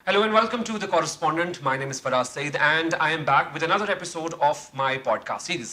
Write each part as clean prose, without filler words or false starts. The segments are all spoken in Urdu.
Hello and welcome to The Correspondent. My name is Faraz Saeed and I am back with another episode of my podcast series.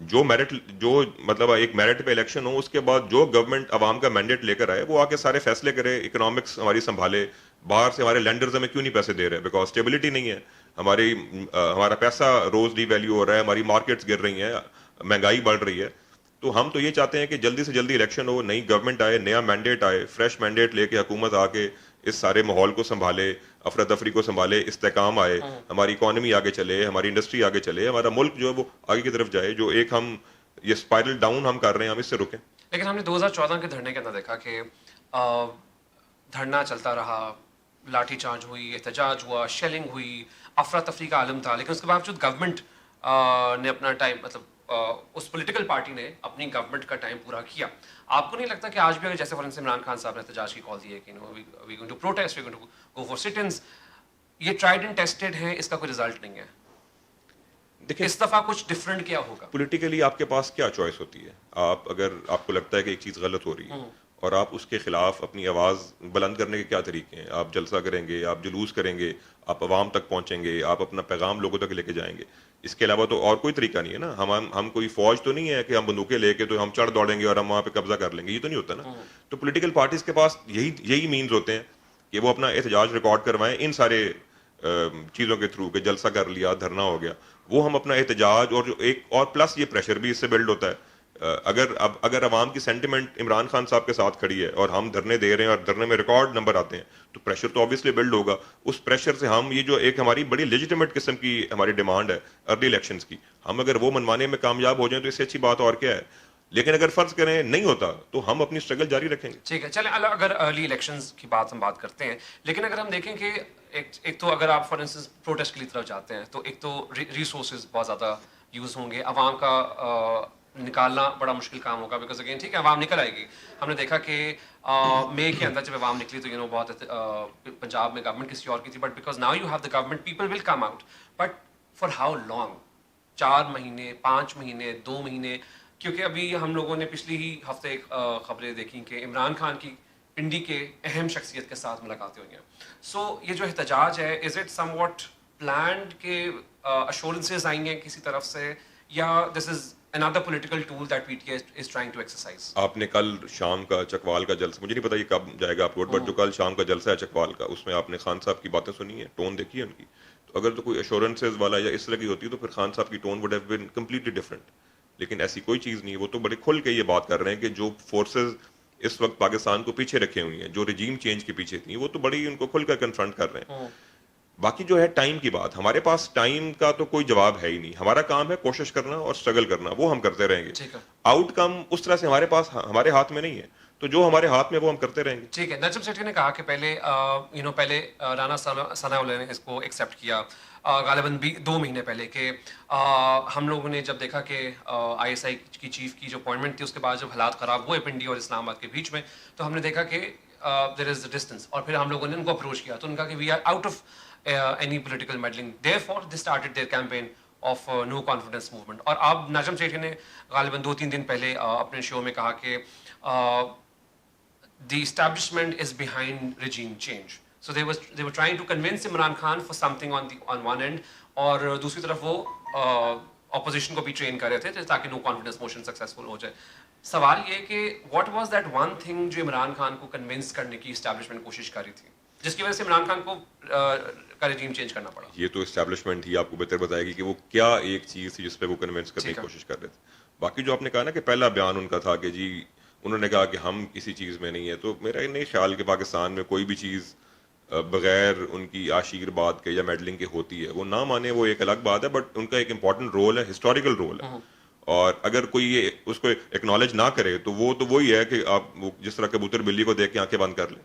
جو میرٹ جو مطلب ایک میرٹ پہ الیکشن ہو، اس کے بعد جو گورنمنٹ عوام کا مینڈیٹ لے کر آئے وہ آ کے سارے فیصلے کرے، اکنامکس ہماری سنبھالے. باہر سے ہمارے لینڈرز ہمیں کیوں نہیں پیسے دے رہے؟ بیکاز اسٹیبلٹی نہیں ہے. ہمارا پیسہ روز ڈی ویلیو ہو رہا ہے، ہماری مارکیٹس گر رہی ہیں، مہنگائی بڑھ رہی ہے. تو ہم تو یہ چاہتے ہیں کہ جلدی سے جلدی الیکشن ہو، نئی گورنمنٹ آئے، نیا مینڈیٹ آئے، فریش مینڈیٹ لے کے حکومت آ کے اس سارے ماحول کو سنبھالے، افراتفری کو سنبھالے، استحکام آئے، ہماری اکانومی آگے چلے، ہماری انڈسٹری آگے چلے، ہمارا ملک جو ہے وہ آگے کی طرف جائے. جو ایک ہم یہ اسپائرل ڈاؤن ہم کر رہے ہیں، ہم اس سے رکیں. لیکن ہم نے 2014 کے دھرنے کے اندر دیکھا کہ دھرنا چلتا رہا، لاٹھی چارج ہوئی، احتجاج ہوا، شیلنگ ہوئی، افراتفری کا عالم تھا، لیکن اس کے باوجود گورنمنٹ نے اپنا ٹائم مطلب اس پولیٹیکل پارٹی نے اپنی گورنمنٹ کا ٹائم پورا کیا. آپ کو نہیں لگتا کہ آج بھی اگر جیسے فار انسٹنس عمران خان صاحب نے احتجاج کی کال دی ہے کہ we going to protest, we going to go for sit ins, یہ ٹرائیڈ اینڈ ٹیسٹڈ ہے، اس کا کوئی رزلٹ نہیں ہے، دیکھیں اس دفعہ کچھ ڈفرینٹ کیا ہوگا؟ پولیٹیکلی آپ کے پاس کیا چوائس ہوتی ہے؟ اگر آپ کو لگتا ہے کہ ایک چیز غلط ہو رہی ہے اور آپ اس کے خلاف اپنی آواز بلند کرنے کے کیا طریقے ہیں؟ آپ جلسہ کریں گے، آپ جلوس کریں گے، آپ عوام تک پہنچیں گے، آپ اپنا پیغام لوگوں تک لے کے جائیں گے. اس کے علاوہ تو اور کوئی طریقہ نہیں ہے نا. ہم کوئی فوج تو نہیں ہے کہ ہم بندوقیں لے کے تو ہم چڑھ دوڑیں گے اور ہم وہاں پہ قبضہ کر لیں گے، یہ تو نہیں ہوتا نا. تو پولیٹیکل پارٹیز کے پاس یہی مینز ہوتے ہیں کہ وہ اپنا احتجاج ریکارڈ کروائیں ان سارے چیزوں کے تھرو، کہ جلسہ کر لیا، دھرنا ہو گیا، وہ ہم اپنا احتجاج اور جو ایک اور پلس یہ پریشر بھی اس سے بلڈ ہوتا ہے. اگر عوام کی سینٹیمنٹ عمران خان صاحب کے ساتھ کھڑی ہے اور ہم دھرنے دے رہے ہیں اور دھرنے میں ریکارڈ نمبر آتے ہیں تو پریشر تو آبویسلی بلڈ ہوگا. اس پریشر سے ہم یہ جو ایک ہماری بڑی لیجیٹیمیٹ قسم کی ہماری ڈیمانڈ ہے ارلی الیکشنز کی، ہم اگر وہ منوانے میں کامیاب ہو جائیں تو اس سے اچھی بات اور کیا ہے. لیکن اگر فرض کریں نہیں ہوتا تو ہم اپنی اسٹرگل جاری رکھیں گے. ٹھیک ہے، چلیں اگر ارلی الیکشنز کی بات ہم بات کرتے ہیں، لیکن اگر ہم دیکھیں کہ ایک تو اگر آپ فار انسٹنس پروٹیسٹ کی طرف جاتے ہیں تو ایک تو ریسورسز بہت زیادہ یوز ہوں گے، عوام کا نکالنا بڑا مشکل کام ہوگا، بیکاز اگین ٹھیک ہے عوام نکل آئے گی. ہم نے دیکھا کہ مئی کے اندر جب عوام نکلی تو بہت پنجاب میں گورنمنٹ کسی اور کی تھی، but because now you have the government, people will come out, but for how long? 4 مہینے، 5 مہینے، 2 مہینے؟ کیونکہ ابھی ہم لوگوں نے پچھلی ہی ہفتے خبریں دیکھیں کہ عمران خان کی پنڈی کے اہم شخصیت کے ساتھ ملاقاتیں ہوئی ہیں. سو یہ جو احتجاج ہے، is it some what planned کہ اشورنسز آئیں گے کسی طرف سے، یا دس از another political tool that PTA is trying to exercise؟ آپ نے کل شام کا چکوال کا جلسہ، مجھے نہیں پتا یہ کب جائے گا اپلوڈ، بٹ جو کل شام کا جلسہ ہے چکوال کا، اس میں آپ نے خان صاحب کی باتیں سنی ہیں، ٹون دیکھی ہے ان کی. تو اگر تو کوئی ایشورنسز والا یا اس طرح کی ہوتی تو پھر خان صاحب کی tone would have been completely different. لیکن ایسی کوئی چیز نہیں ہے. وہ تو بڑے کھل کے یہ بات کر رہے ہیں کہ جو فورسز اس وقت پاکستان کو پیچھے رکھے ہوئی ہیں، جو رجیم چینج کے پیچھے تھیں، وہ تو بڑی ان کو کھل کر کنفرنٹ کر رہے ہیں. باقی جو ہے ٹائم کی بات، ہمارے پاس ٹائم کا تو کوئی جواب ہے ہی نہیں. ہمارا کام ہے کوشش کرنا اور اسٹرگل کرنا، وہ ہم کرتے رہیں گے. آؤٹ کم اس طرح سے ہمارے ہاتھ میں نہیں ہے، تو جو ہمارے ہاتھ میں وہ ہم کرتے رہیں گے. ٹھیک ہے. نجم سیٹھی نے کہا کہ پہلے پہلے رانا ثناء اللہ نے اس کو ایکسیپٹ کیا غالباً 2 مہینے پہلے، کہ ہم لوگوں نے جب دیکھا کہ آئی ایس آئی کی چیف کی جو اپوائنٹمنٹ تھی اس کے بعد جب حالات خراب ہوئے پنڈی اور اسلام آباد کے بیچ میں، تو ہم نے دیکھا کہ دیر از اے ڈسٹینس، اور پھر ہم لوگوں نے ان کو اپروچ کیا تو ان کا کہ we are out of any political meddling, therefore they started their campaign of no confidence movement. اور اب نجم سیٹھی نے غالباً 2-3 دن پہلے اپنے شو میں کہا کہ the establishment is behind regime change, so they were trying to convince Imran Khan for something on one end, اور دوسری طرف وہ opposition کو بھی ٹرین کر رہے تھے تاکہ no confidence motion successful ہو جائے. سوال یہ کہ what was that one thing جو عمران خان کو کنونس کرنے کی اسٹیبلشمنٹ کوشش کر رہی تھی جس کی وجہ سے عمران خان کو کا رجیم چینج کرنا پڑا؟ یہ تو اسٹیبلشمنٹ ہی آپ کو بہتر بتائے گی کہ وہ کیا ایک چیز تھی جس پہ وہ کنونس کرنے کی کوشش کر رہے تھے. باقی جو آپ نے کہا نا کہ پہلا بیان ان کا تھا کہ جی انہوں نے کہا کہ ہم کسی چیز میں نہیں ہے، تو میرا نہیں خیال کہ پاکستان میں کوئی بھی چیز بغیر ان کی آشیر بات کے یا میڈلنگ کے ہوتی ہے. وہ نہ مانے وہ ایک الگ بات ہے، بٹ ان کا ایک امپورٹنٹ رول ہے، ہسٹوریکل رول ہے. اور اگر کوئی یہ اس کو ایکنالج نہ کرے تو وہ تو وہی ہے کہ آپ جس طرح کبوتر بلی کو دیکھ کے آنکھیں بند کر لیں.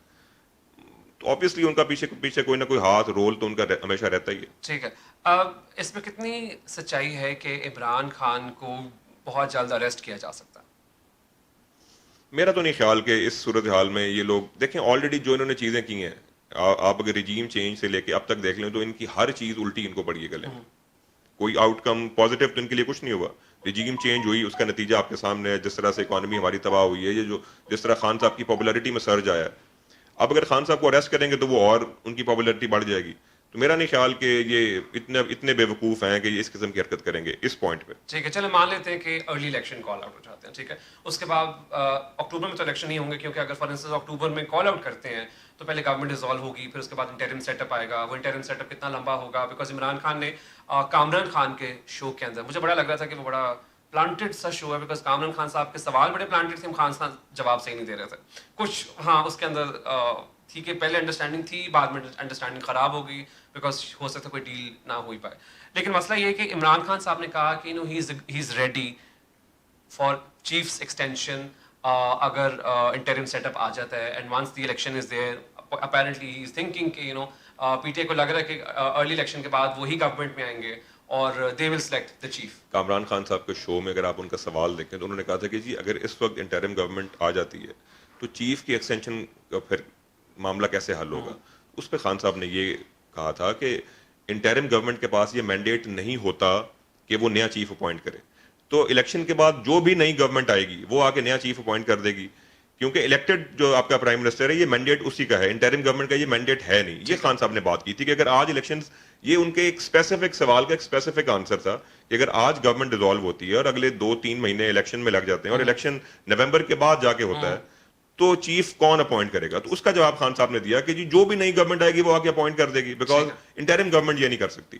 تو آبویسلی ان کا پیچھے کوئی نہ کوئی ہاتھ، رول تو ان کا ہمیشہ رہتا ہی ہے. ٹھیک ہے. اس میں کتنی سچائی ہے کہ عمران خان کو بہت جلد اریسٹ کیا جا سکتا ہے؟ میرا تو نہیں خیال کہ اس صورتحال میں یہ لوگ دیکھیں آلریڈی جو انہوں نے چیزیں کی ہیں، آپ اگر رجیم چینج سے لے کے اب تک دیکھ لیں تو ان کی ہر چیز الٹی ان کو پڑی ہے گلے. کوئی آؤٹ کم پازیٹیو تو ان کے لیے کچھ نہیں ہوا. رجیم چینج ہوئی، اس کا نتیجہ آپ کے سامنے ہے، جس طرح سے اکانومی ہماری تباہ ہوئی ہے، یہ جو جس طرح خان صاحب کی پاپولیرٹی میں سرج آیا ہے. اب اگر خان صاحب کو اریسٹ کریں گے تو وہ اور ان کی پاپولیرٹی بڑھ جائے گی. تو میرا نہیں خیال کہ یہ اتنے بیوقوف ہیں کہ یہ اس قسم کی حرکت کریں گے اس پوائنٹ پہ. ٹھیک ہے چلے مان لیتے ہیں کہ ارلی الیکشن کال آؤٹ ہو جاتے ہیں, ٹھیک ہے, اس کے بعد اکتوبر میں تو الیکشن نہیں ہوں گے, کیونکہ اگر فار انسٹنس اکتوبر میں کال آؤٹ کرتے ہیں تو پہلے گورنمنٹ ڈیزالو ہوگی, پھر اس کے بعد انٹرم سیٹ اپ آئے گا. وہ انٹرم سیٹ اپ کتنا لمبا ہوگا, بیکاز عمران خان نے کامران خان کے شو کے اندر مجھے بڑا لگ رہا تھا کہ وہ بڑا پلانٹڈ سا شو ہے, بیکاز کامران خان صاحب کے سوال بڑے پلانٹڈ تھے, خان صاحب جواب صحیح نہیں دے رہے تھے کچھ. ہاں اس کے اندر ٹھیک ہے پہلے انڈرسٹینڈنگ تھی, بعد میں انڈرسٹینڈنگ خراب ہو گئی, بیکاز ہو سکتا ہے کوئی ڈیل نہ ہو ہی پائے. لیکن مسئلہ یہ ہے کہ عمران خان صاحب نے کہا کہ he is ready for chief's extension اگر انٹرم سیٹ اپ آ جاتا ہے, and once the election is there apparently he is thinking کہ پی ٹی آئی کو لگ رہا ہے کہ ارلی الیکشن کے بعد وہی گورنمنٹ میں آئیں گے اور they will select the chief. Kamran Khan صاحب کے شو میں اگر آپ ان کا سوال دیکھیں تو انہوں نے کہا تھا کہ جی اگر اس وقت انٹرم گورنمنٹ آ جاتی ہے تو چیف کی ایکسٹینشن کا پھر معاملہ کیسے حل ہوگا. اس پہ خان صاحب نے یہ کہا تھا کہ انٹرم گورنمنٹ کے پاس یہ مینڈیٹ نہیں ہوتا کہ وہ نیا چیف اپوائنٹ کرے, تو الیکشن کے بعد جو بھی نئی گورنمنٹ آئے گی وہ آ کے نیا چیف اپوائنٹ کر دے گی, کیونکہ الیکٹڈ جو آپ کا پرائم منسٹر ہے یہ مینڈیٹ اسی کا ہے, انٹرم گورنمنٹ کا یہ مینڈیٹ ہے نہیں. یہ خان صاحب نے بات کی تھی کہ اگر آج الیکشنز, یہ ان کے ایک اسپیسیفک سوال کا ایک اسپیسیفک آنسر تھا کہ اگر آج گورنمنٹ ڈیزالو ہوتی ہے اور اگلے 2-3 مہینے الیکشن میں لگ جاتے ہیں اور الیکشن نومبر کے بعد جا کے ہوتا ہے تو چیف کون اپوائنٹ کرے گا. تو اس کا جواب خان صاحب نے دیا کہ جی جو بھی نئی گورنمنٹ آئے گی وہ آ کے اپوائنٹ کر دے گی, بیکاز انٹرم گورنمنٹ یہ نہیں کر سکتی.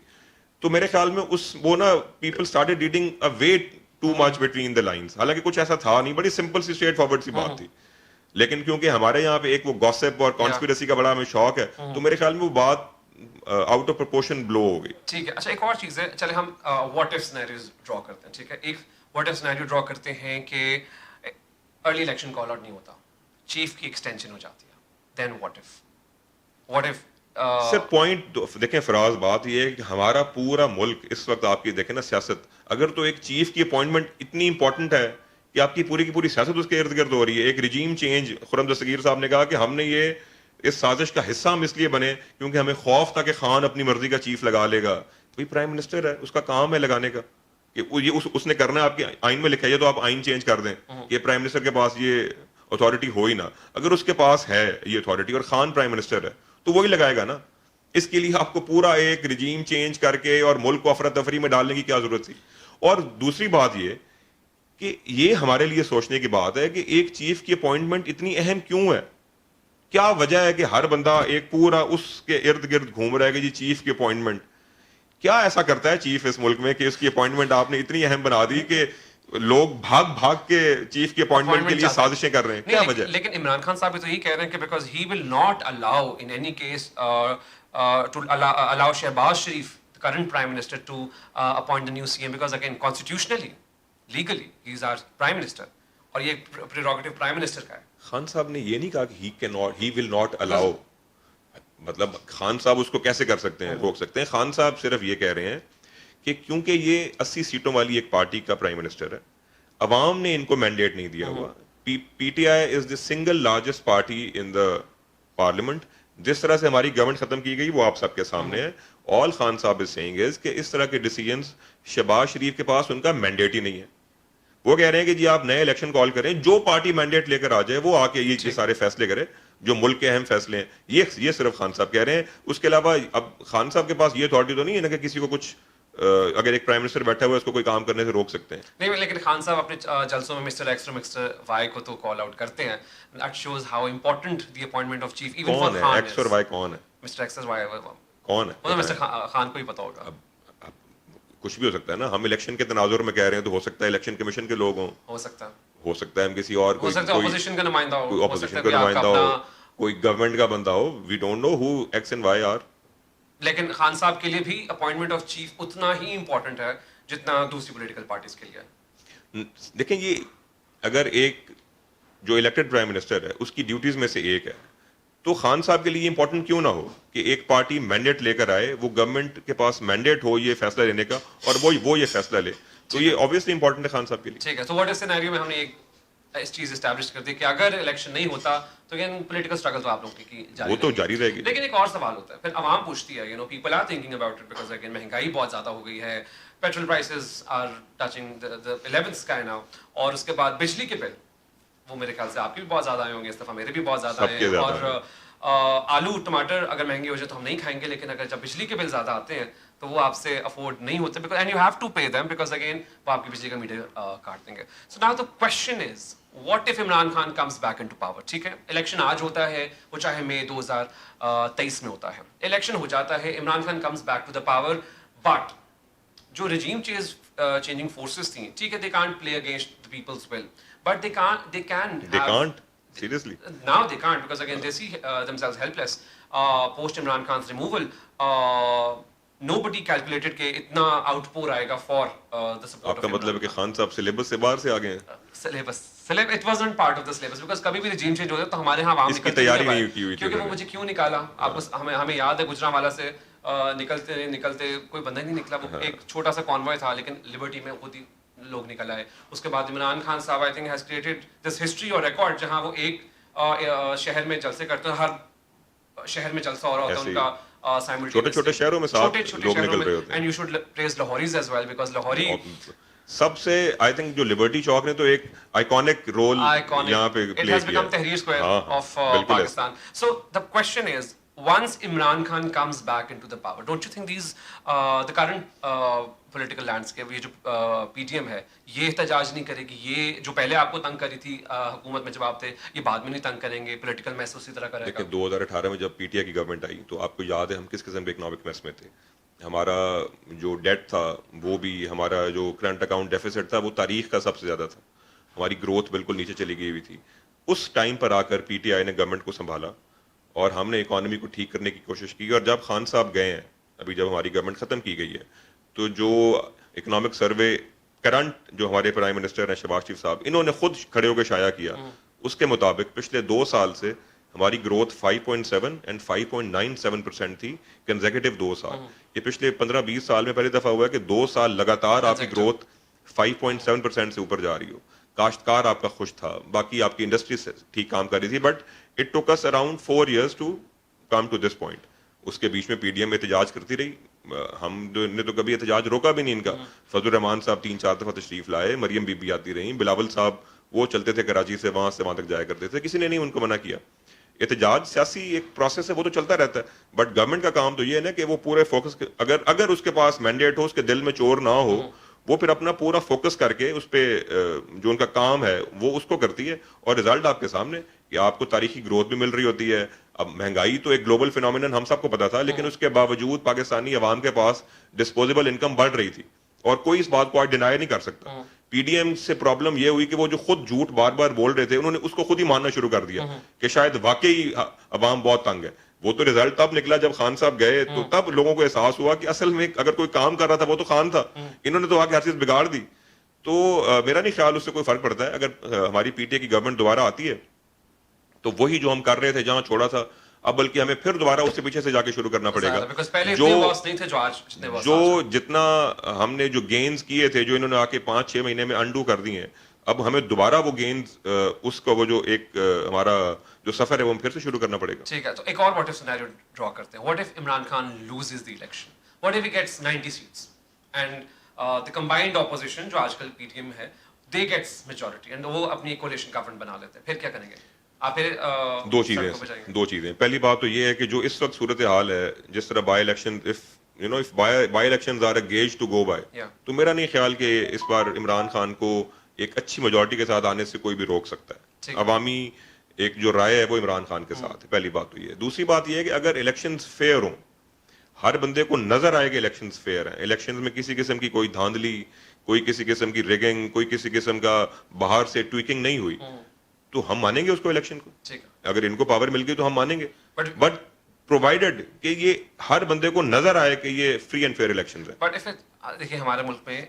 تو میرے خیال میں وہ نا people started reading a way too much between the lines, حالانکہ کچھ ایسا تھا نہیں, بڑی سمپل سی اسٹریٹ فارورڈ سی بات تھی. لیکن کیونکہ ہمارے یہاں پہ ایک وہ گوسپ اور کانسپیریسی کا بڑا ہمیں شوق ہے, تو میرے خیال میں وہ بات آؤٹ آف پرپورشن بلو ہو گئی. ٹھیک ہے, اچھا ایک اور چیز ہے, چلے ہم واٹ ایف سینیریوز ڈرا کرتے ہیں. ٹھیک ہے, ایک واٹ ایف سینیریو ڈرا کرتے ہیں کہ ارلی الیکشن کال آؤٹ نہیں ہوتا, چیف کی ایکسٹینشن ہو جاتی ہے, دین واٹ ایف سر پوائنٹ دیکھیں فراز, بات یہ ہے کہ ہمارا پورا ملک اس وقت آپ کی دیکھیں نا سیاست, اگر تو ایک چیف کی اپوائنٹمنٹ اتنی امپورٹنٹ ہے کہ آپ کی پوری سیاست اس کے ارد گرد ہو رہی ہے. ایک رجیم چینج, خرم دستگیر صاحب نے کہا کہ ہم نے یہ اس سازش کا حصہ ہم اس لیے بنے کیونکہ ہمیں خوف تھا کہ خان اپنی مرضی کا چیف لگا لے گا. وہی پرائم منسٹر ہے, اس کا کام ہے لگانے کا, کہ یہ اس نے کرنا ہے. آپ کے آئین میں لکھا ہے تو آپ آئین چینج کر دیں کہ پرائم منسٹر کے پاس یہ اتھارٹی ہو ہی نہ. اگر اس کے پاس ہے یہ اتھارٹی اور خان پرائم منسٹر ہے تو وہی لگائے گا نا. اس کے لیے آپ کو پورا ایک رجیم چینج کر کے اور ملک کو افراتفری میں ڈالنے کی کیا ضرورت تھی. اور دوسری بات یہ کہ یہ ہمارے لیے سوچنے کی بات ہے کہ ایک چیف کی اپوائنٹمنٹ اتنی اہم کیوں ہے. کیا وجہ ہے کہ ہر بندہ ایک پورا اس کے ارد گرد گھوم رہا ہے کہ جی چیف کی اپوائنٹمنٹ, کیا ایسا کرتا ہے چیف اس ملک میں کہ اس کی اپوائنٹمنٹ آپ نے اتنی اہم بنا دی کہ لوگ بھاگ کے چیف کی اپوائنٹمنٹ کے لیے سازشیں کر رہے ہیں. کیا وجہ ہے؟ لیکن عمران خان صاحب تو یہی کہہ رہے ہیں کہ because he will not allow in any case to allow Shahbaz Sharif current prime minister to appoint the new C M, because again constitutionally legally he is our prime minister اور یہ پریروگیٹو پرائم منسٹر کا ہے. خان صاحب نے یہ نہیں کہا کہ ہی ول ناٹ الاؤ, مطلب خان صاحب اس کو کیسے کر سکتے ہیں, روک سکتے ہیں. خان صاحب صرف یہ کہہ رہے ہیں کہ کیونکہ یہ 80 سیٹوں والی ایک پارٹی کا پرائم منسٹر ہے, عوام نے ان کو مینڈیٹ نہیں دیا ہوا. پی T I is the single largest party in the parliament. جس طرح سے ہماری گورنمنٹ ختم کی گئی وہ آپ سب کے سامنے ہے. آل خان صاحب از سیئنگ از کہ اس طرح کے ڈیسیجنز شہباز شریف کے پاس ان کا مینڈیٹ ہی نہیں ہے. وہ کہہ رہے ہیں کہ جی آپ نئے الیکشن کال کریں, جو پارٹی مینڈیٹ لے کر آ جائے وہ آ کے یہ سارے فیصلے کرے جو ملک کے اہم فیصلے ہیں. یہ صرف خان صاحب کہہ رہے ہیں. اس کے علاوہ اب خان صاحب کے پاس یہ اتھارٹی تو نہیں ہے نا کہ کسی کو کچھ اگر ایک پرائم منسٹر بیٹھا ہوا ہے اس کو کوئی کام کرنے سے روک سکتے ہیں. نہیں, لیکن خان صاحب اپنے جلسوں میں مسٹر ایکس اور مسٹر وائی کو تو کال آؤٹ کرتے ہیں. That shows how important the appointment of chief even for Khan. X اور وائی کون ہے؟ مسٹر ایکس اور وائی کون ہے؟ وہ مسٹر خان کو ہی پتا ہوگا. کچھ بھی ہو سکتا ہے نا. ہم الیکشن کے تناظر میں کہہ رہے ہیں تو ہو سکتا ہے الیکشن کمیشن کے لوگ ہوں, ہو سکتا ہے ہم کسی اور ہو سکتا ہے اپوزیشن کا نمائندہ ہو, کوئی اپوزیشن کا نمائندہ ہو, کوئی گورنمنٹ کا بندہ ہو. We don't know who X and Y are. لیکن خان صاحب کے لیے بھی اپوائنٹمنٹ آف چیف اتنا ہی امپورٹنٹ ہے جتنا دوسری پولیٹیکل پارٹیز کے لیے. دیکھیں یہ اگر ایک جو الیکٹڈ پرائم منسٹر ہے اس کی ڈیوٹیز میں سے ایک ہے تو خان صاحب کے لیے امپورٹنٹ کیوں نہ ہو کہ ایک پارٹی مینڈیٹ لے کر آئے, وہ گورنمنٹ کے پاس مینڈیٹ ہو یہ فیصلہ لینے کا اور وہ یہ فیصلہ لے. تو یہ obviously امپورٹنٹ ہے خان صاحب کے لیے. ٹھیک ہے, تو واٹ از سینیریو میں ہم نے ایک اس چیز اسٹیبلش کر دی کہ اگر الیکشن نہیں ہوتا تو پولیٹیکل اسٹرگل تو آپ لوگوں کی وہ تو جاری رہے گی. لیکن ایک اور سوال ہوتا ہے پھر عوام پوچھتی ہے, people are thinking about it because again مہنگائی بہت زیادہ ہو گئی ہے, petrol prices are touching the 11th sky now, اور اس کے بعد بجلی کے بل وہ میرے خیال سے آپ کے بھی بہت زیادہ آئے ہوں گے اس دفعہ, میرے بھی بہت زیادہ آئے ہیں, اور آلو ٹماٹر اگر مہنگے ہو جائے تو ہم نہیں کھائیں گے, لیکن اگر جب بجلی کے بل زیادہ آتے ہیں تو وہ آپ سے افورڈ نہیں ہوتے, because and you have to pay them, because again وہ آپ کی بجلی کا میٹر کاٹ دیں گے. So now the question is what if Imran Khan comes back in to power. ٹھیک ہے, الیکشن آج ہوتا ہے, وہ چاہے مئی 2023 میں ہوتا ہے, الیکشن ہو جاتا ہے, Imran Khan comes back to the power, but جو رجیم چینجنگ فورسز تھیں, ٹھیک ہے, they can't play against the people's will, but they can They have, can't? Seriously? now they can't, because again they see themselves helpless. Post Imran Khan's removal, nobody calculated کہ اتنا آؤٹ پور آئے گا فار the support آپ کا of مطلب ہے کہ خان صاحب سلیبس سے باہر سے آ گئے ہیں. syllabus it wasn't part of the syllabus, because کبھی بھی رجیم چینج ہوتا ہے تو ہمارے ہاں عوام اس کی نکلتے تیاری ہیں نہیں کی ہوئی تھی کیونکہ وہ انہوں نے. مجھے کیوں نکالا, آپ ہمیں یاد ہے گجرانوالہ سے نکلتے کوئی بندہ نہیں نکلا, وہ ایک چھوٹا سا کانوائے تھا, لیکن لبرٹی میں خود ہی لوگ نکل آئے. اس کے بعد عمران خان صاحب I think has created this history اور ریکارڈ, جہاں وہ ایک شہر میں جلسے کرتے ہیں, ہر شہر میں جلسہ ہو رہا ہوتا ہے ان کا چھوٹے چھوٹے شہروں میں ساتھ لوگ نکل رہے ہوتے ہیں. And you should praise Lahoris as well, because Lahori سب سے آئی تھنک جو لبرٹی چوک نے تو ایک آئیکونک رول یہاں پہ پلے کیا. It has become Tahrir Square of Pakistan. So the question is, once Imran Khan comes back into the power, don't you think the current political landscape, یہ جو PTM ہے, یہ احتجاج نہیں کرے گی, یہ جو پہلے آپ کو تنگ کری تھی حکومت میں جب آپ تھے, یہ بعد میں نہیں تنگ کریں گے, پولیٹیکل میس اسی طرح کرے گا؟ دیکھیں 2018 میں جب PTI کی گورنمنٹ آئی تو آپ کو یاد ہے ہم کس قسم کے اکنامک میس میں تھے. ہمارا جو ڈیٹ تھا وہ بھی, ہمارا جو کرنٹ اکاؤنٹ ڈیفیسٹ تھا وہ تاریخ کا سب سے زیادہ تھا, ہماری گروتھ بالکل نیچے چلی گئی ہوئی تھی. اس ٹائم پر آ کر PTI نے گورنمنٹ کو سنبھالا اور ہم نے اکانومی کو ٹھیک کرنے کی کوشش کی. اور جب خان صاحب گئے ہیں, ابھی جب ہماری گورنمنٹ ختم کی گئی ہے, تو جو اکنامک سروے کرنٹ جو ہمارے پرائم منسٹر ہیں شہباز شریف صاحب, انہوں نے خود کھڑے ہو کے شائع کیا, اس کے مطابق پچھلے 2 سال سے ہماری گروتھ 5.7 اینڈ 5.97% تھی کنزیکٹو 2 سال. یہ پچھلے 15-20 سال میں پہلی دفعہ ہوا ہے کہ 2 سال لگاتار آپ کی گروتھ 5.7% سے اوپر جا رہی ہو. کاشتکار آپ کا خوش تھا, باقی آپ کی انڈسٹری سے ٹھیک کام کر رہی تھی, but it took us around 4 years to come to this point. اس کے بیچ میں PDM احتجاج کرتی رہی, ہم نے تو کبھی احتجاج روکا بھی نہیں ان کا. فضل الرحمان صاحب 3-4 دفعہ تشریف لائے, مریم بی بی آتی رہیں, بلاول صاحب وہ چلتے تھے کراچی سے وہاں تک جایا کرتے تھے, کسی نے نہیں ان کو منع کیا. احتجاج سیاسی ایک پروسیس ہے, وہ تو چلتا رہتا ہے, بٹ گورنمنٹ کا کام تو یہ ہے نا کہ وہ پورے فوکس, اگر اس کے پاس مینڈیٹ ہو, اس کے دل میں چور نہ ہو, وہ پھر اپنا پورا فوکس کر کے اس پہ جو ان کا کام ہے وہ اس کو کرتی ہے, اور رزلٹ آپ کے سامنے کہ آپ کو تاریخی گروتھ بھی مل رہی ہوتی ہے. اب مہنگائی تو ایک گلوبل فینومینن ہم سب کو پتا تھا, لیکن اس کے باوجود پاکستانی عوام کے پاس ڈسپوزیبل انکم بڑھ رہی تھی, اور کوئی اس بات کو آج ڈینائی نہیں کر سکتا. PDM سے پرابلم یہ ہوئی کہ وہ جو خود جھوٹ بار بار بول رہے تھے, انہوں نے اس کو خود ہی ماننا شروع کر دیا کہ شاید واقعی عوام بہت تنگ ہے. وہ تو رزلٹ تب نکلا جب خان صاحب گئے, تو تب لوگوں کو احساس ہوا کہ اصل میں اگر کوئی کام کر رہا تھا وہ تو خان تھا, انہوں نے تو آ کے ہر چیز بگاڑ دی. تو میرا نہیں خیال اس سے کوئی فرق پڑتا ہے. اگر ہماری PTI کی گورنمنٹ دوبارہ آتی ہے تو وہی جو ہم کر رہے تھے جہاں چھوڑا تھا, اب بلکہ ہمیں پھر دوبارہ اس سے پیچھے سے جا کے شروع کرنا پڑے گا. جو جتنا ہم نے جو گینز کیے تھے, جو انہوں نے آ کے 5-6 مہینے میں انڈو کر دی ہیں, اب ہمیں دوبارہ وہ گینز اس کا وہ جو ایک ہمارا جو سفر ہے وہ پھر سے شروع کرنا پڑے گا. ٹھیک ہے, تو ایک اور واٹ اف سینیریو ڈرا کرتے ہیں. What if Imran Khan loses the election, what if he gets 90 sets and the combined opposition جو آج کل PTM ہے, دے گیٹس میجورٹی اینڈ وہ اپنی کولیشن گورنمنٹ بنا لیتے ہیں, پھر کیا کریں گے آپ؟ دو چیزیں. پہلی بات تو یہ ہے کہ جو اس وقت صورتحال ہے, جس طرح by election by elections are a gauge to go by, تو میرا نہیں خیال کہ اس بار عمران خان کو ایک اچھی میجورٹی کے ساتھ آنے سے کوئی بھی روک سکتا ہے. عوامی ایک جو رائے ہے وہ عمران خان کے ساتھ ہے, پہلی بات تو یہ. دوسری بات یہ ہے کہ اگر الیکشنز فیئر ہوں, ہر بندے کو نظر آئے کہ الیکشنز فیئر ہیں, الیکشنز میں کسی قسم کی کوئی دھاندلی, کوئی کسی قسم کی ریگنگ, کوئی کسی قسم کا باہر سے ٹویکنگ نہیں ہوئی, تو ہم مانیں گے اس کو الیکشن کو. اگر ان کو پاور مل گئی تو ہم مانیں گے, بٹ پرووائڈیڈ کہ یہ ہر بندے کو نظر آئے کہ یہ فری اینڈ فیئر الیکشنز ہیں. بٹ دیکھیے ہمارے ملک میں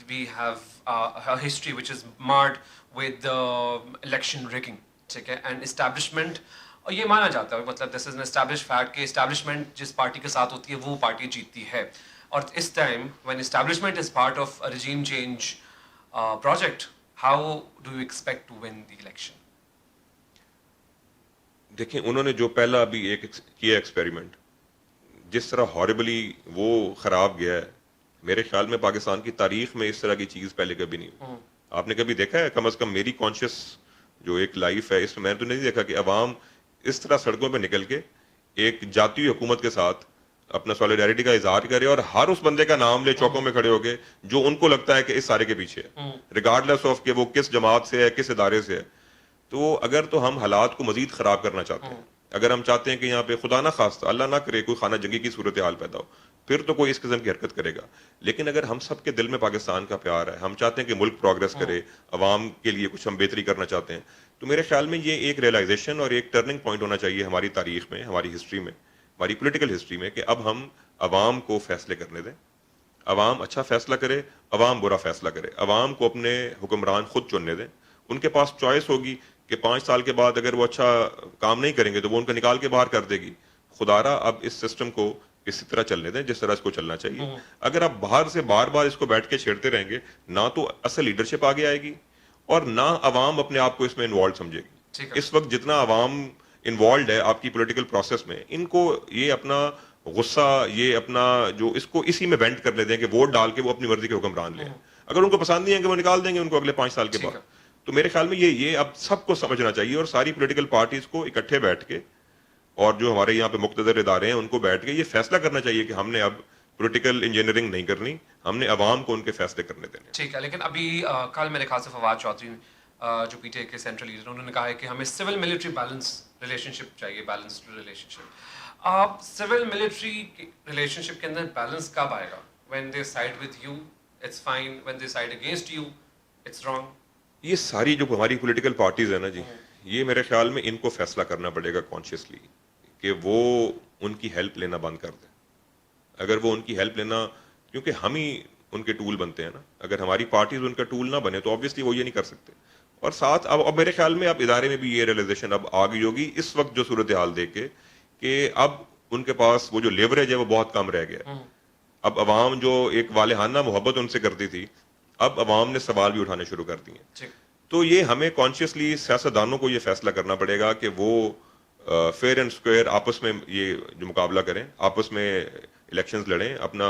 we have history which is marred with election rigging, ٹھیک ہے, اینڈ اسٹیبلشمنٹ, اور یہ مانا جاتا ہے, مطلب this is an establish fact کہ اسٹیبلشمنٹ جس پارٹی کے ساتھ ہوتی ہے وہ پارٹی جیتتی ہے. اور اس time when establishment is part of regime change project, how do you expect to win the election? دیکھیں انہوں نے جو پہلا ابھی ایک کیا ایکسپیریمنٹ, جس طرح ہاربلی وہ خراب گیا ہے, میرے خیال میں پاکستان کی تاریخ میں اس طرح کی چیز پہلے کبھی نہیں ہوئی. آپ نے کبھی دیکھا ہے, کم از کم میری کانشیس جو ایک لائف ہے اس میں تو نہیں دیکھا کہ عوام اس طرح سڑکوں پہ نکل کے ایک جاتی حکومت کے ساتھ اپنا سولیڈیرٹی کا اظہار کرے اور ہر اس بندے کا نام لے چوکوں میں کھڑے ہو کے جو ان کو لگتا ہے کہ اس سارے کے پیچھے ہے, ریگارڈلیس آف کہ وہ کس جماعت سے ہے, کس ادارے سے ہے. تو اگر تو ہم حالات کو مزید خراب کرنا چاہتے ہیں, اگر ہم چاہتے ہیں کہ یہاں پہ خدا نہ خواستہ اللہ نہ کرے کوئی خانہ جنگی کی صورتحال پیدا ہو, پھر تو کوئی اس قسم کی حرکت کرے گا. لیکن اگر ہم سب کے دل میں پاکستان کا پیار ہے, ہم چاہتے ہیں کہ ملک پروگریس کرے, عوام کے لیے کچھ ہم بہتری کرنا چاہتے ہیں, تو میرے خیال میں یہ ایک ریئلائزیشن اور ایک ٹرننگ پوائنٹ ہونا چاہیے ہماری تاریخ میں, ہماری ہسٹری میں, ہماری پولیٹیکل ہسٹری میں, کہ اب ہم عوام کو فیصلے کرنے دیں. عوام اچھا فیصلہ کرے, عوام برا فیصلہ کرے, عوام کو اپنے حکمران خود چننے دیں. ان کے پاس چوائس ہوگی کہ 5 سال کے بعد اگر وہ اچھا کام نہیں کریں گے تو وہ ان کو نکال کے باہر کر دے گی. خدارا اب اس سسٹم کو اسی طرح چلنے دیں جس طرح اس کو چلنا چاہیے. اگر آپ باہر سے بار بار اس کو بیٹھ کے چھیڑتے رہیں گے, نہ تو اصل لیڈرشپ آگے آئے گی اور نہ عوام اپنے آپ کو اس میں انوالو سمجھے گی. اس وقت جتنا عوام انوالوڈ ہے آپ کی پولیٹیکل پروسیس میں, ان کو یہ اپنا غصہ, یہ اپنا جو اس کو اسی میں وینٹ کر لیتے ہیں کہ ووٹ ڈال کے وہ اپنی مرضی کے حکمران لیں. اگر ان کو پسند نہیں ہے کہ وہ نکال دیں گے ان کو اگلے 5 سال کے بعد. تو میرے خیال میں یہ اب سب کو سمجھنا چاہیے اور ساری پولیٹیکل پارٹیز کو اکٹھے بیٹھ کے, اور جو ہمارے یہاں پہ مقتدر ادارے ہیں ان کو بیٹھ کے یہ فیصلہ کرنا چاہیے کہ ہم نے اب پولیٹیکل انجینئرنگ نہیں کرنی, ہم نے عوام کو ان کے فیصلے کرنے دینے. ٹھیک ہے, لیکن ابھی کل میرے خیال سے فواد چودھری جو پی ٹی آئی کے سینٹرل لیڈر, انہوں نے کہا ہے کہ ہمیں civil military balance relationship چاہیے, balanced relationship. Civil military relationship کے اندر بیلنس کب آئے گا؟ When they side with you it's fine, when they side against you it's wrong. یہ ساری جو ہماری پولیٹیکل پارٹیز ہیں نا جی, یہ میرے خیال میں ان کو فیصلہ کرنا پڑے گا کانشیسلی کہ وہ ان کی ہیلپ لینا بند کر دیں. اگر وہ ان کی ہیلپ لینا, کیونکہ ہم ہی ان کے ٹول بنتے ہیں نا, اگر ہماری پارٹیز ان کا ٹول نہ بنے تو آبویسلی وہ یہ نہیں کر سکتے. اور ساتھ اب میرے خیال میں اب ادارے میں بھی یہ ریئلائزیشن اب آ گئی ہوگی اس وقت جو صورتحال دیکھ کے, کہ اب ان کے پاس وہ جو لیوریج ہے وہ بہت کم رہ گیا. اب عوام جو ایک والہانہ محبت ان سے کرتی تھی, اب عوام نے سوال بھی اٹھانے شروع کر دیے. تو یہ ہمیں کانشیسلی سیاستدانوں کو یہ فیصلہ کرنا پڑے گا کہ وہ فیئر اینڈ اسکوائر آپس میں یہ جو مقابلہ کریں, آپس میں الیکشنز لڑیں, اپنا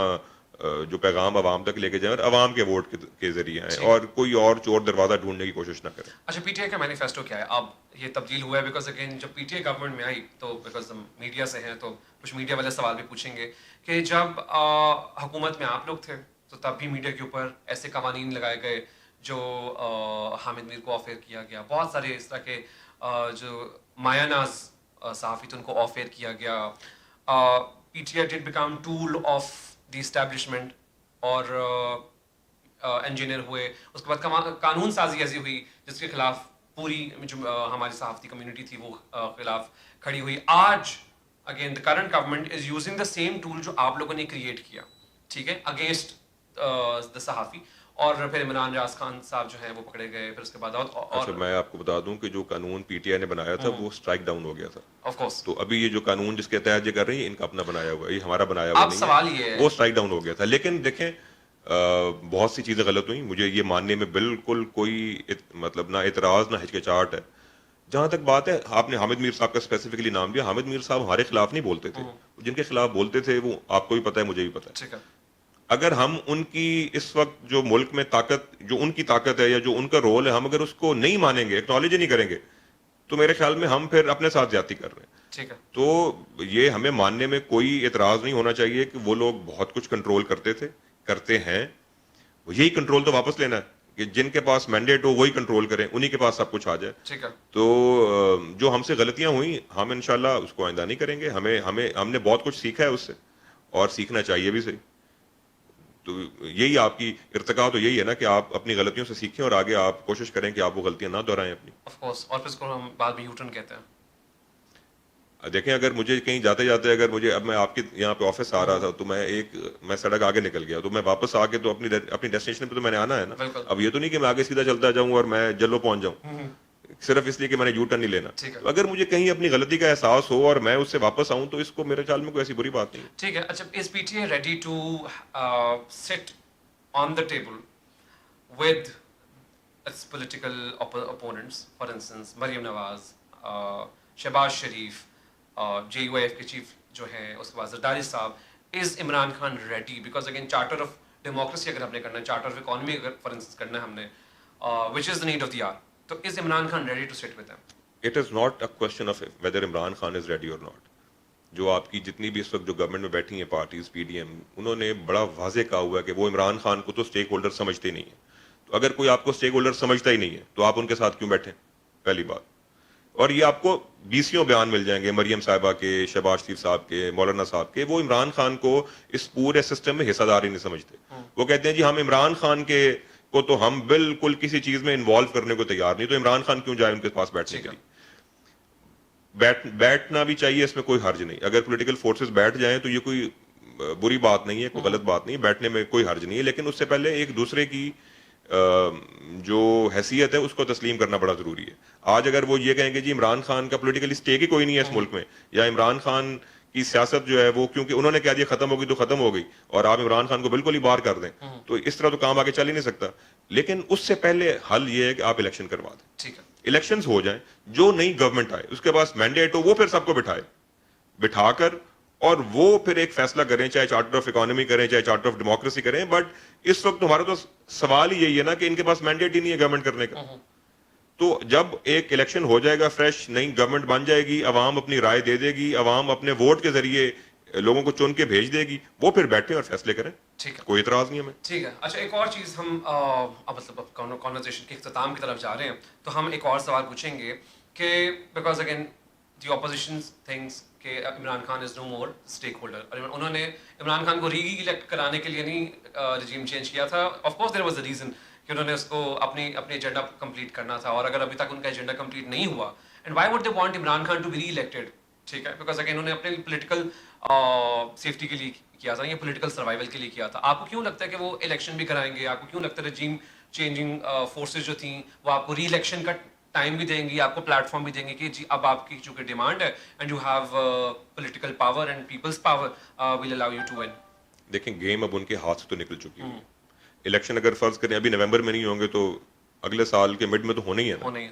جو پیغام عوام تک لے کے جائیں اور عوام کے ووٹ کے ذریعے آئیں, اور کوئی اور چور دروازہ ڈھونڈنے کی کوشش نہ کریں. اچھا, پی ٹی آئی کا مینیفیسٹو کیا ہے؟ اب یہ تبدیل ہوا ہے بیکاز اگین جب پی ٹی آئی گورنمنٹ میں آئی تو بیکاز میڈیا سے ہیں تو کچھ میڈیا والے سوال بھی پوچھیں گے کہ جب حکومت میں آپ لوگ تھے تو تب بھی میڈیا کے اوپر ایسے قوانین لگائے گئے جو حامد میر کو آف ایئر کیا گیا, بہت سارے اس طرح کے جو مایا ناز صحافی تھے ان کو آف ایئر کیا گیا. P T I did become tool of the establishment اور انجینئر ہوئے. اس کے بعد قانون سازی ایسی ہوئی جس کے خلاف پوری جو ہماری صحافتی کمیونٹی تھی وہ خلاف کھڑی ہوئی. آج again the current government is using the same tool جو آپ لوگوں نے کریٹ کیا, ٹھیک ہے, اگینسٹ دا صحافی. اور پھر عمران راز خان صاحب جو ہیں وہ پکڑے گئے. پھر اس کے بعد اور میں آپ کو بتا دوں کہ جو قانون پی ٹی آئی نے بنایا تھا وہ اسٹرائک ڈاؤن ہو گیا تھا. Of course. تو ابھی یہ جو قانون جس کے تحت یہ کر رہی ہے ان کا اپنا بنایا ہوا ہے, یہ ہمارا بنایا ہوا نہیں ہے. اب سوال یہ ہے, وہ اسٹرائک ڈاؤن ہو گیا تھا. لیکن دیکھیں بہت سی چیزیں غلط ہوئیں, مجھے یہ ماننے میں بالکل کوئی مطلب نہ اعتراض نہ ہچکچاہٹ ہے. جہاں تک بات ہے, آپ نے حامد میر صاحب کا اسپیسیفکلی نام لیا. حامد میر صاحب ہمارے خلاف نہیں بولتے تھے, جن کے خلاف بولتے تھے وہ آپ کو بھی پتہ ہے, مجھے بھی پتہ ہے. ٹھیک ہے. اگر ہم ان کی اس وقت جو ملک میں طاقت, جو ان کی طاقت ہے یا جو ان کا رول ہے, ہم اگر اس کو نہیں مانیں گے, ایکنالج نہیں کریں گے, تو میرے خیال میں ہم پھر اپنے ساتھ زیادتی کر رہے ہیں. ٹھیک ہے. تو یہ ہمیں ماننے میں کوئی اعتراض نہیں ہونا چاہیے کہ وہ لوگ بہت کچھ کنٹرول کرتے تھے, کرتے ہیں. یہی کنٹرول تو واپس لینا ہے کہ جن کے پاس مینڈیٹ ہو وہی کنٹرول کریں, انہی کے پاس سب کچھ آ جائے. ٹھیک ہے. تو جو ہم سے غلطیاں ہوئیں ہم انشاءاللہ اس کو آئندہ نہیں کریں گے. ہم نے بہت کچھ سیکھا ہے اس سے, اور سیکھنا چاہیے بھی صحیح. تو یہی آپ کی ارتقا تو یہی ہے نا کہ آپ اپنی غلطیوں سے سیکھیں اور آگے آپ کوشش کریں کہ آپ وہ غلطیاں نہ دہرائیں اپنی. Of course. اور پھر اس کو ہم بعد میں یو ٹرن کہتے ہیں. دیکھیں اگر مجھے کہیں جاتے جاتے اگر مجھے, اب میں آپ کے یہاں پہ آفس آ رہا تھا تو میں سڑک آگے نکل گیا, تو میں واپس آ کے تو اپنی ڈیسٹینیشن پہ تو میں نے آنا ہے نا. اب یہ تو نہیں کہ میں آگے سیدھا چلتا جاؤں اور میں جلو پہنچ جاؤں صرف اس لیے کہ میں نے یو ٹرن نہیں لینا. اگر مجھے کہیں اپنی غلطی کا احساس ہو اور میں اس سے واپس آؤں تو اس کو میرے خیال میں کوئی ایسی بری بات نہیں. ٹھیک ہے. اچھا, is P T I ready to sit on the table with its political opponents, for instance Maryam Nawaz, Shahbaz Sharif, J U F کے چیف جو ہیں, اس کے بعد زرداری صاحب, is Imran Khan ready? Because again charter of democracy اگر ہم نے کرنا ہے, چارٹر آف اکانومی اگر فار انسٹنس کرنا ہے ہم نے, which is the need of the hour, تو is Imran Khan ready to sit with them? It is not a question of whether Imran Khan is ready or not. جو آپ کی جتنی بھی اس وقت جو گورنمنٹ میں بیٹھی ہیں پارٹیز پی ڈی ایم, انہوں نے بڑا واضح کہا ہوا ہے کہ وہ عمران خان کو تو اسٹیک ہولڈر سمجھتے نہیں ہیں. تو اگر کوئی آپ کو اسٹیک ہولڈر سمجھتا ہی نہیں ہے تو آپ ان کے ساتھ کیوں بیٹھیں, پہلی بات. اور یہ آپ کو 20 بیان مل جائیں گے مریم صاحبہ کے, شہباز شریف صاحب کے, مولانا صاحب کے, وہ عمران خان کو اس پورے سسٹم میں حصہ دار ہی نہیں سمجھتے. وہ کہتے ہیں جی ہم عمران خان کے کو تو ہم بالکل کسی چیز میں انوالو کرنے کو تیار نہیں, تو عمران خان کیوں جائے ان کے پاس بیٹھنے کے لیے. بیٹھنا بھی چاہیے, اس میں کوئی حرج نہیں. اگر پولیٹیکل فورسز بیٹھ جائیں تو یہ کوئی بری بات نہیں ہے, کوئی غلط بات نہیں ہے, بیٹھنے میں کوئی حرج نہیں ہے. لیکن اس سے پہلے ایک دوسرے کی جو حیثیت ہے اس کو تسلیم کرنا بڑا ضروری ہے. آج اگر وہ یہ کہیں گے جی عمران خان کا پولیٹیکلی اسٹیک ہی کوئی نہیں ہے اس ملک میں, یا عمران خان کی سیاست جو ہے وہ کیونکہ انہوں نے کہہ دیا ختم ہوگی تو ختم ہو گئی, اور آپ عمران خان کو بالکل ہی باہر کر دیں, تو اس طرح تو کام آگے چل ہی نہیں سکتا. لیکن اس سے پہلے حل یہ ہے کہ آپ الیکشن کروا دیں. ٹھیک ہے, الیکشنز ہو جائیں, جو نئی گورنمنٹ آئے اس کے پاس مینڈیٹ ہو, وہ پھر سب کو بٹھا کر اور وہ پھر ایک فیصلہ کریں, چاہے چارٹر آف اکانومی کریں, چاہے چارٹر آف ڈیموکریسی کریں. بٹ اس وقت ہمارا تو سوال ہی یہی ہے نا کہ ان کے پاس مینڈیٹ ہی نہیں ہے گورنمنٹ کرنے کا. تو جب ایک الیکشن ہو جائے گا, فریش نئی گورنمنٹ بن جائے گی, عوام اپنی رائے دے دے گی, عوام اپنے ووٹ کے ذریعے لوگوں کو چن کے بھیج دے گی, وہ پھر بیٹھیں اور فیصلے کریں. ٹھیک ہے, کوئی اعتراض نہیں ہمیں. ٹھیک ہے. اچھا, ایک اور چیز ہم مطلب کانورسیشن کے اختتام کی طرف جا رہے ہیں, تو ہم ایک اور سوال پوچھیں گے کہ because again the opposition thinks کہ عمران خان از نو مور اسٹیک ہولڈر. انہوں نے عمران خان کو ری الیکٹ کرانے کے لیے نہیں رجیم چینج کیا تھا. Of course there was a reason کہ انہوں نے اس کو اپنی ایجنڈا کمپلیٹ کرنا تھا, اور اگر ابھی تک ان کا ایجنڈا کمپلیٹ نہیں ہوا, and why would they want Imran Khan to be reelected. ٹھیک ہے, بیکاز اگین انہوں نے اپنے پولیٹیکل سیفٹی کے لیے کیا تھا, یا پولیٹیکل سروائیول کے لیے کیا تھا. آپ کو کیوں لگتا ہے کہ وہ الیکشن بھی کرائیں گے؟ آپ کو کیوں لگتا ہے رجیم چینجنگ فورسز جو تھیں وہ آپ کو ری الیکشن کا ٹائم بھی دیں گی, آپ کو پلیٹ فارم بھی دیں گے کہ جی اب آپ کی چونکہ ڈیمانڈ ہے and you have political power and people's power will allow you to win. دیکھیں گیم اب ان کے ہاتھ سے تو نکل چکی ہے. الیکشن اگر فرض کریں ابھی نومبر میں نہیں ہوں گے تو اگلے سال کے مڈ میں تو ہونے ہی ہے.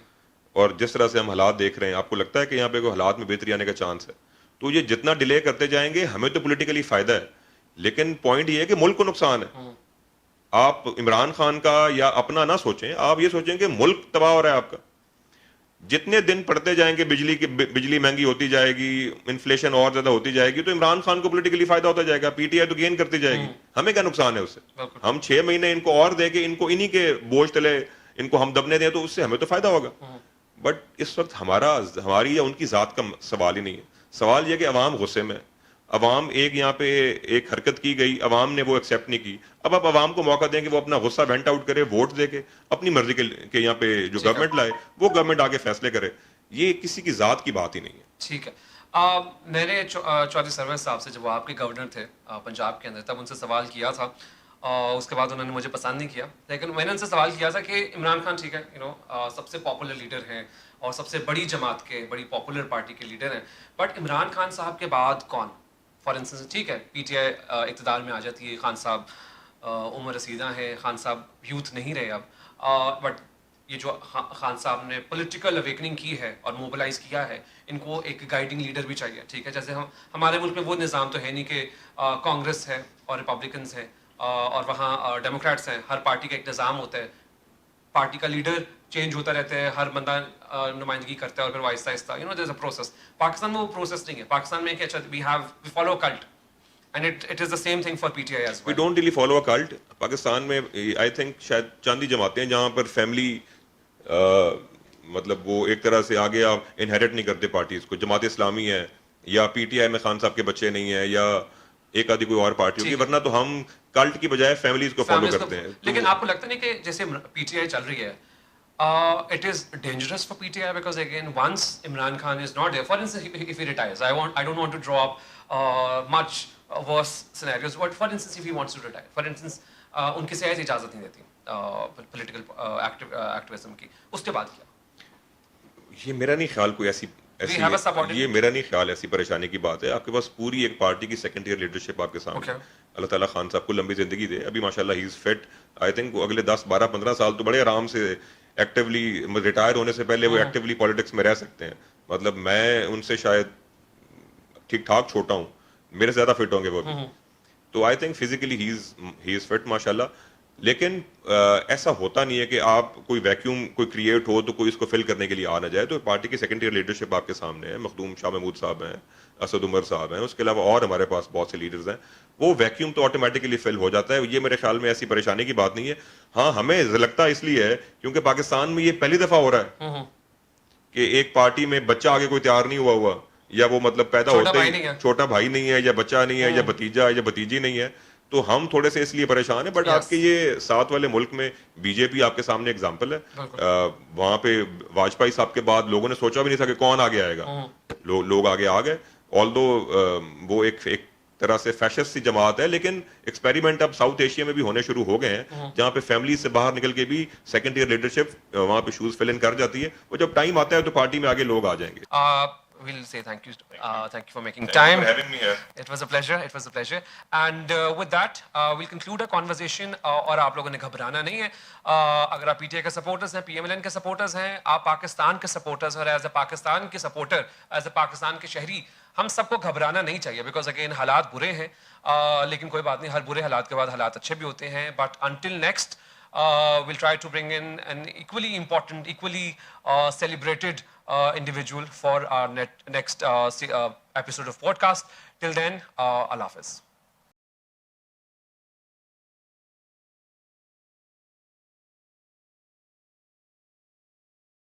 اور جس طرح سے ہم حالات دیکھ رہے ہیں, آپ کو لگتا ہے کہ یہاں پہ کوئی حالات میں بہتری آنے کا چانس ہے؟ تو یہ جتنا ڈیلے کرتے جائیں گے ہمیں تو پولیٹیکلی فائدہ ہے, لیکن پوائنٹ یہ ہے کہ ملک کو نقصان ہے. آپ عمران خان کا یا اپنا نہ سوچیں, آپ یہ سوچیں کہ ملک تباہ ہو رہا ہے آپ کا. جتنے دن پڑتے جائیں گے, بجلی مہنگی ہوتی جائے گی, انفلیشن اور زیادہ ہوتی جائے گی, تو عمران خان کو پولیٹیکلی فائدہ ہوتا جائے گا, پی ٹی آئی تو گین کرتی جائے گی. ہمیں کیا نقصان ہے اس سے؟ ہم 6 مہینے ان کو اور دے کے ان کو انہی کے بوجھ تلے ان کو ہم دبنے دیں, تو اس سے ہمیں تو فائدہ ہوگا. بٹ اس وقت ہماری یا ان کی ذات کا سوال ہی نہیں ہے. سوال یہ کہ عوام غصے میں, عوام یہاں پہ ایک حرکت کی گئی, عوام نے وہ ایکسیپٹ نہیں کی. اب آپ عوام کو موقع دیں کہ وہ اپنا غصہ وینٹ آؤٹ کرے, ووٹ دے کے اپنی مرضی کے یہاں پہ جو گورنمنٹ لائے وہ گورنمنٹ آگے فیصلے کرے. یہ کسی کی ذات کی بات ہی نہیں ہے. ٹھیک ہے. میں نے چودھری سروس صاحب سے, جب وہ آپ کے گورنر تھے پنجاب کے اندر, تب ان سے سوال کیا تھا. اس کے بعد انہوں نے مجھے پسند نہیں کیا, لیکن میں نے ان سے سوال کیا تھا کہ عمران خان ٹھیک ہے سب سے پاپولر لیڈر ہیں اور سب سے بڑی جماعت کے, بڑی پاپولر پارٹی کے لیڈر ہیں, بٹ عمران خان صاحب کے بعد کون؟ فار انسٹنس ٹھیک ہے پی ٹی آئی اقتدار میں آ جاتی ہے, خان صاحب عمر رسیدہ ہیں, خان صاحب یوتھ نہیں رہے اب, بٹ یہ جو خان صاحب نے پولیٹیکل اویکننگ کی ہے اور موبلائز کیا ہے, ان کو ایک گائیڈنگ لیڈر بھی چاہیے. ٹھیک ہے, جیسے ہمارے ملک میں وہ نظام تو ہے نہیں کہ کانگریس ہے اور ریپبلکنس ہیں اور وہاں ڈیموکریٹس ہیں, ہر پارٹی کا ایک نظام ہوتا ہے, پارٹی کا لیڈر چینج ہوتا رہتا ہے, ہر بندہ نمائندگی کرتا ہے اور پھر آہستہ آہستہ دیر از اے پروسیس. پاکستان میں وہ پروسیس نہیں ہے. پاکستان میں کہ اچھا we follow a cult and it is the same thing for P T I as well. We don't really follow a cult. Pakistan میں آئی تھنک شاید چاندی جماعتیں جہاں پر فیملی مطلب وہ ایک طرح سے آگے آپ انہیریٹ نہیں کرتے پارٹیز کو. جماعت اسلامی ہے یا پی ٹی آئی میں خان صاحب کے بچے نہیں ہیں, یا ایک آدھی کوئی اور پارٹی ہوگی, ورنہ تو ہم کلٹ کی بجائے فیملیز کو فالو کرتے ہیں. لیکن آپ کو لگتا نہیں کہ جیسے پی ٹی آئی چل رہی ہے, it is dangerous for PTI because again once Imran Khan is not there, for instance if he retires, I don't want to draw up much worse scenarios, but for instance if he wants to retire, for instance ان کی سیاست اجازت نہیں دیتی پولیٹیکل ایکٹیویزم کی, اس کے بعد کیا؟ یہ میرا نہیں خیال کوئی ایسی یہ میرا نہیں خیال ایسی پریشانی کی بات ہے. آپ کے پاس پوری ایک پارٹی کی سیکنڈ ایئر لیڈرشپ آپ کے سامنے. اللہ تعالیٰ خان صاحب کو لمبی زندگی دے. ابھی ماشاءاللہ ہی از فٹ. آئی تھنک وہ اگلے 10 12 15 سال تو بڑے آرام سے ایکٹیولی ریٹائر ہونے سے پہلے وہ ایکٹیولی پالیٹکس میں رہ سکتے ہیں. مطلب میں ان سے شاید ٹھیک ٹھاک چھوٹا ہوں, میرے سے زیادہ فٹ ہوں گے وہ بھی. تو I think physically he is fit ماشاء اللہ. لیکن ایسا ہوتا نہیں ہے کہ آپ کوئی ویکیوم کوئی کریٹ ہو تو کوئی اس کو فل کرنے کے لیے آ نہ جائے. تو پارٹی کی سیکنڈ ایئر لیڈرشپ آپ کے سامنے ہے. مخدوم شاہ محمود صاحب ہیں, اسد عمر صاحب ہیں, اس کے علاوہ اور ہمارے پاس بہت سے لیڈرز ہیں. وہ ویکیوم تو آٹومیٹکلی فل ہو جاتا ہے. یہ میرے خیال میں ایسی پریشانی کی بات نہیں ہے. ہاں ہمیں لگتا اس لیے ہے کیونکہ پاکستان میں یہ پہلی دفعہ ہو رہا ہے کہ ایک پارٹی میں بچہ آگے کوئی تیار نہیں ہوا یا وہ مطلب پیدا ہوتے ہی چھوٹا بھائی نہیں ہے یا بچہ نہیں ہے یا بھتیجا یا بھتیجی نہیں ہے. تو ہم تھوڑے سے اس لیے پریشان ہیں. بٹ آپ کے یہ ساتھ والے ملک میں بی جے پی آپ کے سامنے اگزامپل ہے. وہاں پہ واجپئی صاحب کے بعد لوگوں نے سوچا بھی نہیں تھا کہ کون آگے آئے گا. لوگ آگے آ گئے. آلدو وہ ایک طرح سے فیشسٹ سی جماعت ہے, لیکن ایکسپیریمنٹ اب ساؤتھ ایشیا میں بھی ہونے شروع ہو گئے ہیں جہاں پہ فیملی سے باہر نکل کے بھی سیکنڈ ایئر لیڈرشپ وہاں پہ شوز فل ان کر جاتی ہے. وہ جب ٹائم آتا ہے تو پارٹی میں آگے لوگ آ جائیں گے. We'll say thank you. Thank you for making time. Thank you for having me here. It was a pleasure. It was a pleasure. And with that, we'll conclude our conversation. اور آپ لوگوں نے گھبرانا نہیں ہے. اگر آپ پی ٹی آئی کے سپورٹرز ہیں, پی ایم ایل این کے سپورٹرز ہیں, آپ پاکستان کے سپورٹرز اور ایز اے پاکستان کے سپورٹر, ایز اے پاکستان کے شہری, ہم سب کو گھبرانا نہیں چاہیے. بیکاز اگین حالات برے ہیں, لیکن کوئی بات نہیں, ہر برے حالات کے بعد حالات اچھے بھی ہوتے ہیں. But until next, we'll try to bring in an equally important, equally celebrated individual for our next episode of podcast. Till then, Allah Hafiz.